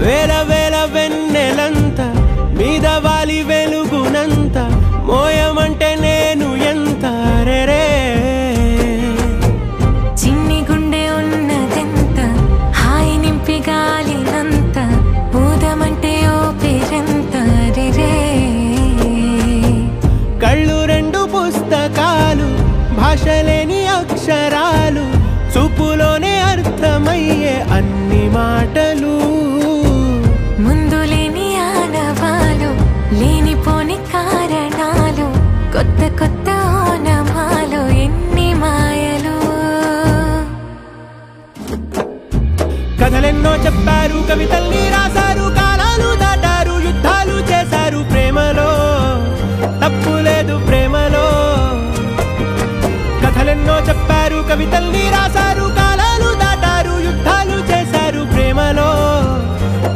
వేల వేల వెన్నెలంత మీద వాలి వెలుగునంత మోయమంటే నేను ఎంత రే చిన్ని గుండె ఉన్నదెంత హాయి నింపి గాలినంత ఊదమంటే ఓ పేరెంత రే కళ్ళు రెండు పుస్తకాలు భాషలేని అక్షరాలు చూపులోనే అర్థమయ్యే అన్ని మాటలు ముందులేని ఆనవాలు లేనిపోని కారణాలు కొత్త కొత్త ఓనమాలు ఎన్ని మాయలు కథలెన్నో చెప్పారు కవితల్ని రాశారు కాలాలు దాటారు యుద్ధాలు చేశారు ప్రేమలో తప్పు లేదు ప్రేమలో కథలెన్నో చెప్పారు కవితల్ని రాశారు కాలాలు దాటారు యుద్ధాలు చేశారు ప్రేమలో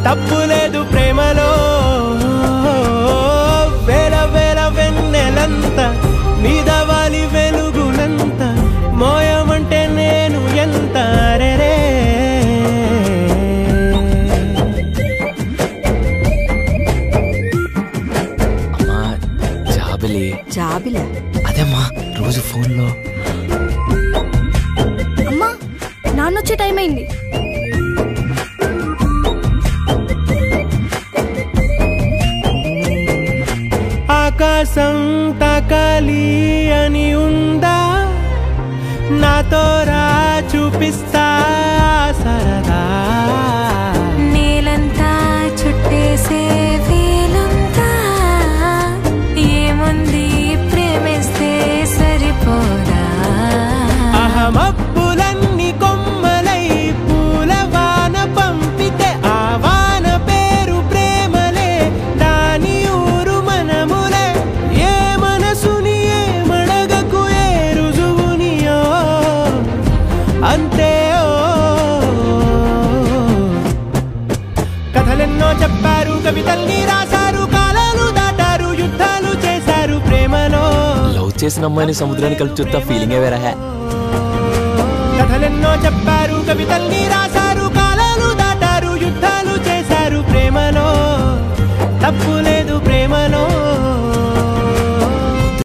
తప్పు లేదు ప్రేమలో వేల వేల వెన్నెలంత మీద వాలి వెలుగునంత మోయమంటే నేను ఎంత రే అమ్మా జాబిలే అదేమ్మా రోజు ఫోన్లో అమ్మా నాన్నొచ్చే టైం అయింది. ఆకాశం తాకాలి అని ఉందా నాతో రా చూపిస్తా సరదా నేలంతా చుట్టేసే వీలుందా ఏముంది ప్రేమిస్తే సరిపోదా అహమప్పులన్నీ కొమ్మలై పూలవాన పంపితే ఆ వాన పేరు ప్రేమలే దాని ఊరు మనములే ఏ మనసుని ఏ మడగకు ఏ రుజువునియో అంతే కథలెన్నో చెప్పారు కవితల్ని రాశారు కాలాలు దాటారు యుద్ధాలు చేశారు ప్రేమలో లవ్ చేసిన అమ్మాయిని సముద్రాన్ని కలిపి చూస్తా ఫీలింగే వేరే కథలెన్నో చెప్పారు కవితల్ని రాశారు కాలాలు దాటారు యుద్ధాలు చేశారు ప్రేమలో తప్పు లేదు ప్రేమలో